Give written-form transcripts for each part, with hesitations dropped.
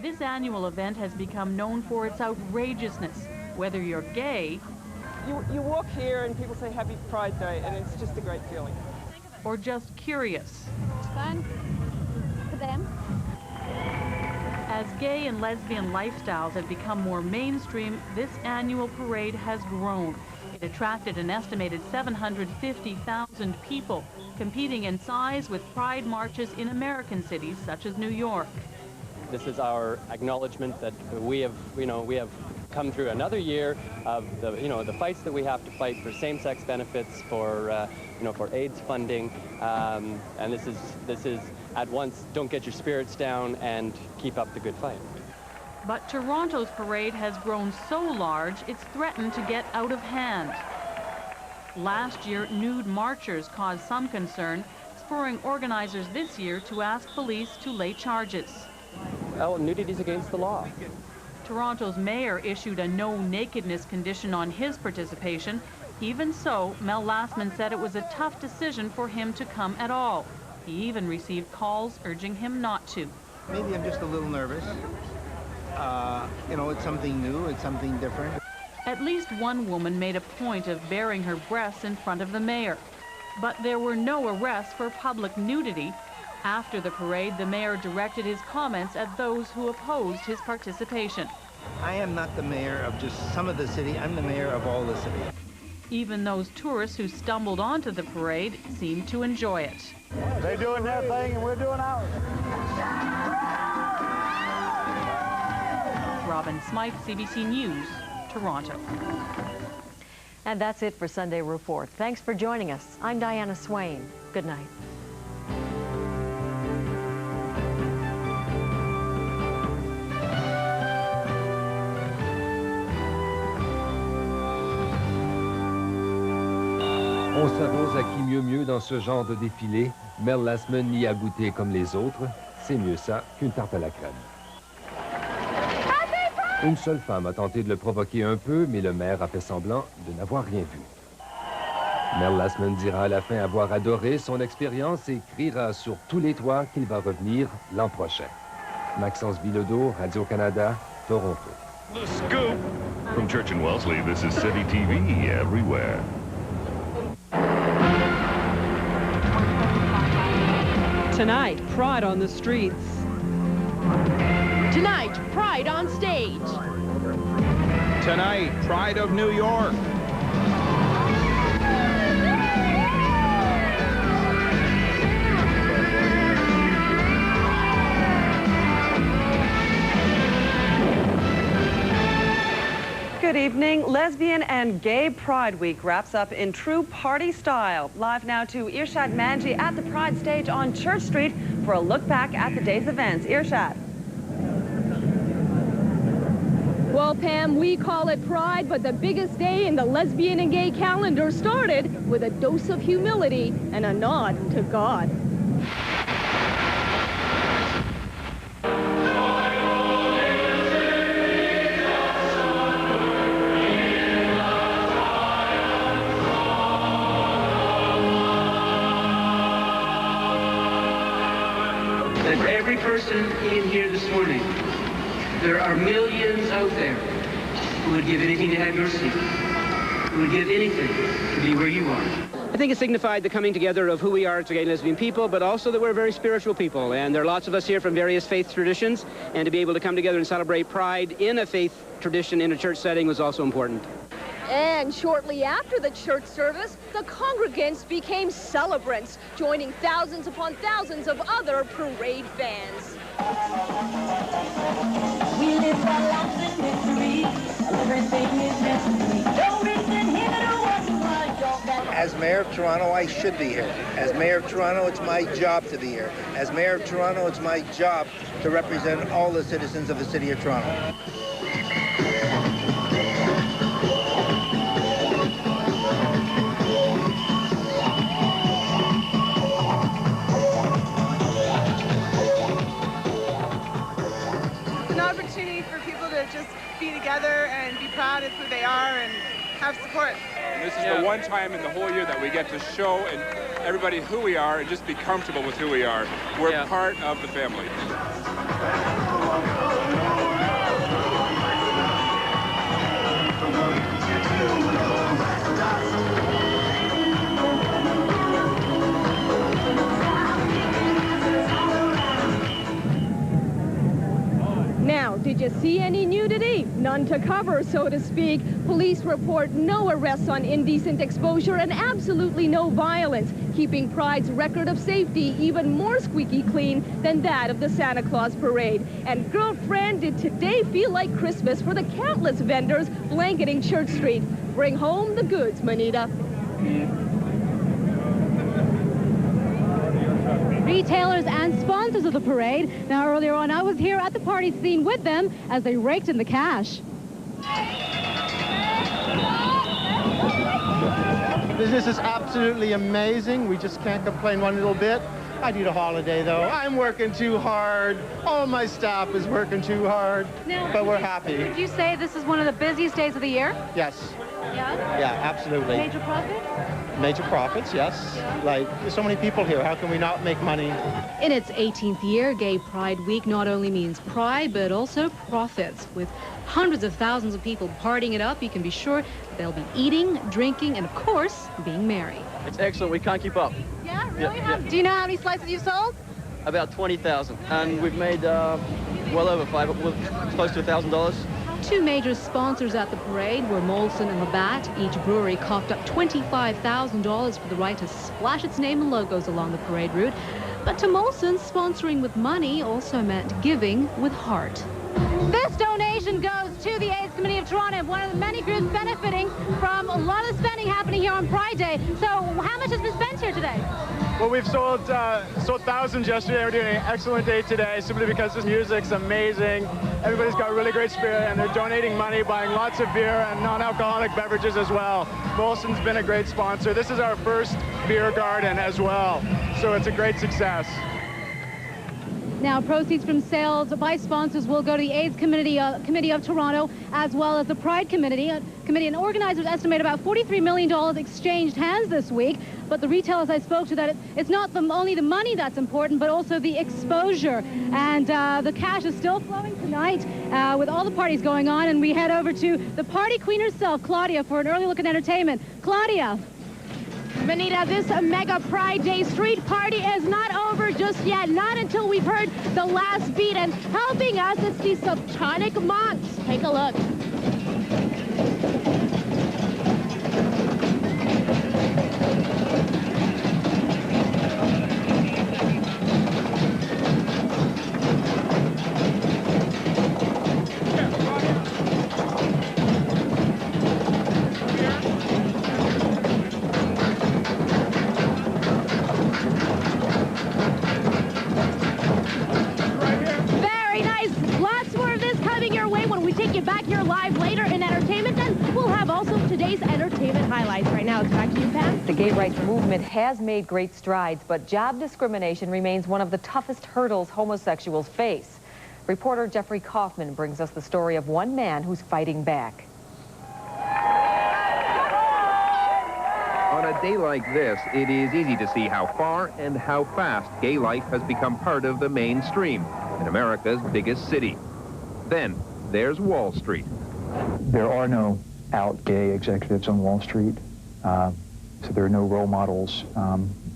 This annual event has become known for its outrageousness. Whether you're gay, you walk here and people say Happy Pride Day, and it's just a great feeling. Or just curious. It's fun for them. As gay and lesbian lifestyles have become more mainstream, this annual parade has grown. It attracted an estimated 750,000 people, competing in size with pride marches in American cities such as New York. This is our acknowledgement that we have come through another year of the fights that we have to fight for same-sex benefits, for for AIDS funding, and this is at once don't get your spirits down and keep up the good fight. But Toronto's parade has grown so large it's threatened to get out of hand. Last year, nude marchers caused some concern, spurring organizers this year to ask police to lay charges. Well, nudity is against the law. Toronto's mayor issued a no-nakedness condition on his participation. Even so, Mel Lastman said it was a tough decision for him to come at all. He even received calls urging him not to. Maybe I'm just a little nervous. It's something new, it's something different. At least one woman made a point of baring her breasts in front of the mayor. But there were no arrests for public nudity. After the parade, the mayor directed his comments at those who opposed his participation. I am not the mayor of just some of the city, I'm the mayor of all the city. Even those tourists who stumbled onto the parade seemed to enjoy it. They're doing their thing and we're doing ours. Robin Smythe, CBC News, Toronto. And that's it for Sunday Report. Thanks for joining us. I'm Diana Swain. Good night. On s'avance à qui mieux dans ce genre de défilé. Mel Lastman n'y a goûté comme les autres. C'est mieux ça qu'une tarte à la crème. Une seule femme a tenté de le provoquer un peu, mais le maire a fait semblant de n'avoir rien vu. Mel Lastman dira à la fin avoir adoré son expérience et criera sur tous les toits qu'il va revenir l'an prochain. Maxence Bilodeau, Radio-Canada, Toronto. The Scoop! From Church and Wellesley, this is City TV everywhere. Tonight, Pride on the streets. Tonight, Pride on stage. Tonight, Pride of New York. Good evening. Lesbian and Gay Pride Week wraps up in true party style. Live now to Irshad Manji at the Pride stage on Church Street for a look back at the day's events. Irshad. Well, Pam, we call it Pride, but the biggest day in the lesbian and gay calendar started with a dose of humility and a nod to God. Every person in here this morning, there are millions out there who would give anything to have your seat, who would give anything to be where you are. I think it signified the coming together of who we are as gay and lesbian people, but also that we're very spiritual people. And there are lots of us here from various faith traditions, and to be able to come together and celebrate Pride in a faith tradition in a church setting was also important. And shortly after the church service, the congregants became celebrants, joining thousands upon thousands of other parade fans. We live our lives in victory. Everything is destiny. No reason here to wonder why don't that. As mayor of Toronto, I should be here. As mayor of Toronto, it's my job to be here. As mayor of Toronto, it's my job to represent all the citizens of the city of Toronto. Just be together and be proud of who they are and have support. And this is the one time in the whole year that we get to show and everybody who we are and just be comfortable with who we are. We're part of the family. Did you see any nudity? None to cover, so to speak. Police report no arrests on indecent exposure and absolutely no violence, keeping Pride's record of safety even more squeaky clean than that of the Santa Claus parade. And girlfriend, did today feel like Christmas for the countless vendors blanketing Church Street? Bring home the goods, Manita. Retailers and sponsors of the parade. Now, earlier on, I was here at the party scene with them as they raked in the cash. Business is absolutely amazing. We just can't complain one little bit. I need a holiday, though. I'm working too hard. All my staff is working too hard, but we're happy. Would you say this is one of the busiest days of the year? Yes. Yeah? Yeah, absolutely. Major profits? Major profits, yes. Like, there's so many people here. How can we not make money? In its 18th year, Gay Pride Week not only means pride, but also profits. With hundreds of thousands of people partying it up, you can be sure they'll be eating, drinking, and of course, being merry. It's excellent. We can't keep up. Yeah, really? Yeah. Do you know how many slices you've sold? About 20,000. And we've made well over close to $1,000. Two major sponsors at the parade were Molson and Labatt. Each brewery coughed up $25,000 for the right to splash its name and logos along the parade route. But to Molson, sponsoring with money also meant giving with heart. This donation goes to the AIDS Committee of Toronto, one of the many groups benefiting from a lot of spending happening here on Pride Day. So how much has been spent here today? Well, we've sold thousands yesterday. We're doing an excellent day today simply because this music's amazing. Everybody's got a really great spirit, and they're donating money, buying lots of beer and non-alcoholic beverages as well. Molson's been a great sponsor. This is our first beer garden as well, so it's a great success. Now, proceeds from sales by sponsors will go to the AIDS Committee of Toronto, as well as the Pride Committee. And organizers estimate about $43 million exchanged hands this week. But the retailers I spoke to, that it's not only the money that's important, but also the exposure. And the cash is still flowing tonight with all the parties going on. And we head over to the party queen herself, Claudia, for an early look at entertainment. Claudia. Benita, this mega Pride Day street party is not over just yet, not until we've heard the last beat. And helping us, it's the Subtronic Monks. Take a look. Back here live later in entertainment, and we'll have also today's entertainment highlights. Right now, it's back to you, Pam. The gay rights movement has made great strides, but job discrimination remains one of the toughest hurdles homosexuals face. Reporter Jeffrey Kaufman brings us the story of one man who's fighting back. On a day like this, it is easy to see how far and how fast gay life has become part of the mainstream in America's biggest city. Then, there's Wall Street. There are no out gay executives on Wall Street, so there are no role models.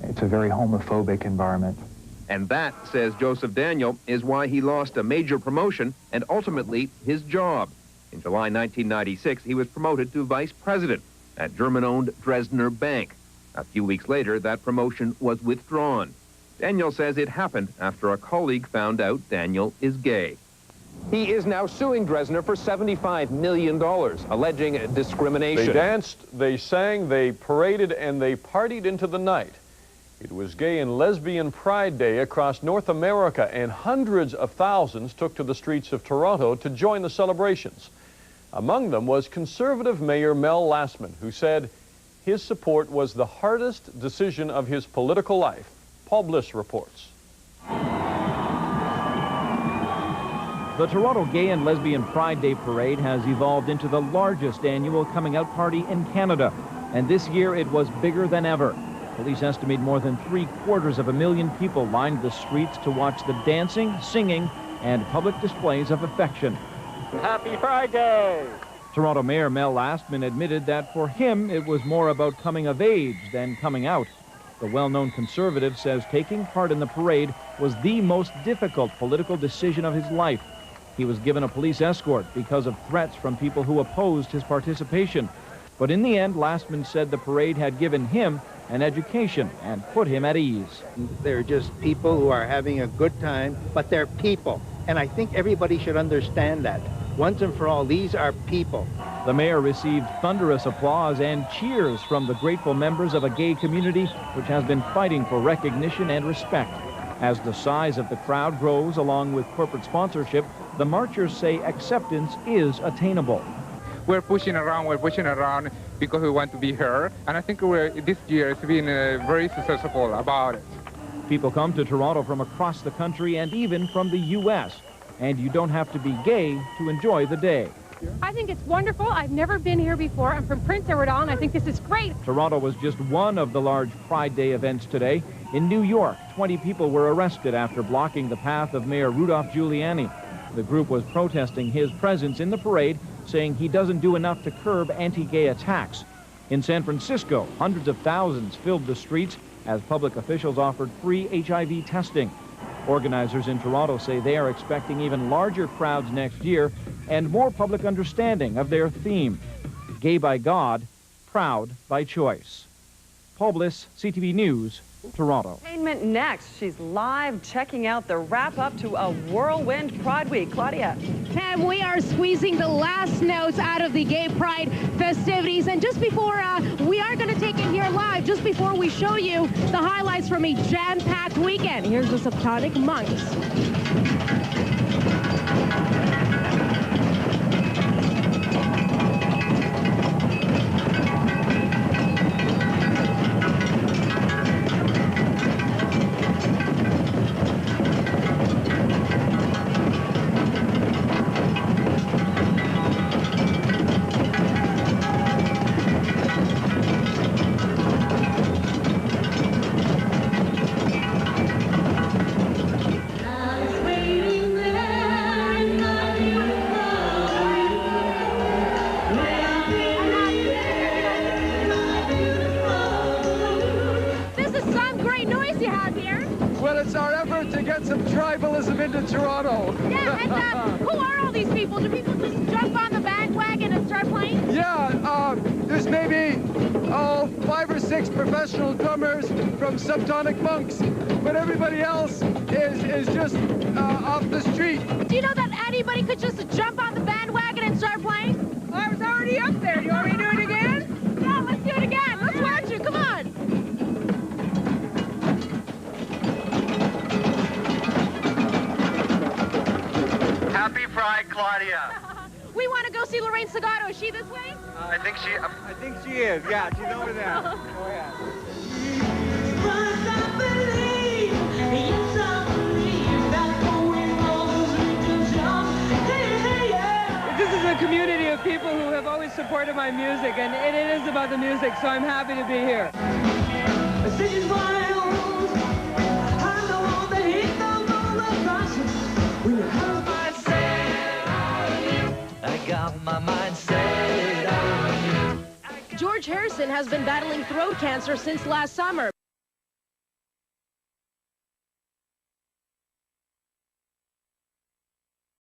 It's a very homophobic environment. And that, says Joseph Daniel, is why he lost a major promotion and ultimately his job. In July 1996, he was promoted to vice president at German-owned Dresdner Bank. A few weeks later, that promotion was withdrawn. Daniel says it happened after a colleague found out Daniel is gay. He is now suing Dresdner for $75 million, alleging discrimination. They danced, they sang, they paraded, and they partied into the night. It was Gay and Lesbian Pride Day across North America, and hundreds of thousands took to the streets of Toronto to join the celebrations. Among them was conservative Mayor Mel Lastman, who said his support was the hardest decision of his political life. Paul Bliss reports. The Toronto Gay and Lesbian Pride Day Parade has evolved into the largest annual coming out party in Canada. And this year it was bigger than ever. Police estimate more than 750,000 people lined the streets to watch the dancing, singing, and public displays of affection. Happy Pride Day! Toronto Mayor Mel Lastman admitted that for him it was more about coming of age than coming out. The well-known conservative says taking part in the parade was the most difficult political decision of his life. He was given a police escort because of threats from people who opposed his participation. But in the end, Lastman said the parade had given him an education and put him at ease. They're just people who are having a good time, but they're people. And I think everybody should understand that. Once and for all, these are people. The mayor received thunderous applause and cheers from the grateful members of a gay community which has been fighting for recognition and respect. As the size of the crowd grows along with corporate sponsorship, the marchers say acceptance is attainable. We're pushing around because we want to be heard. And I think this year has been very successful about it. People come to Toronto from across the country and even from the U.S. And you don't have to be gay to enjoy the day. I think it's wonderful. I've never been here before. I'm from Prince Edward Island. I think this is great. Toronto was just one of the large Pride Day events today. In New York, 20 people were arrested after blocking the path of Mayor Rudolph Giuliani. The group was protesting his presence in the parade, saying he doesn't do enough to curb anti-gay attacks. In San Francisco, hundreds of thousands filled the streets as public officials offered free HIV testing. Organizers in Toronto say they are expecting even larger crowds next year and more public understanding of their theme, Gay by God, Proud by Choice. Paul Bliss, CTV News, Toronto. Entertainment next. She's live checking out the wrap-up to a whirlwind Pride Week. Claudia. And we are squeezing the last notes out of the Gay Pride festivities. And just before, we are going to take it here live, just before we show you the highlights from a jam-packed weekend. Here's the Subtonic Monks. It's our effort to get some tribalism into Toronto. Yeah, and who are all these people? Do people just jump on the bandwagon and start playing? Yeah, there's maybe 5 or 6 professional drummers from Subtonic Monks, but everybody else is just off the street. Do you know that anybody could just jump on the bandwagon and start playing? I was already up there. Do you want me to do it again? Yeah, let's do it again. Let's watch you. Come on. Happy Pride, Claudia. We want to go see Lorraine Segato. Is she this way? I think she is. Yeah, she's over there. Oh, yeah. This is a community of people who have always supported my music, and it is about the music, so I'm happy to be here. George Harrison has been battling throat cancer since last summer.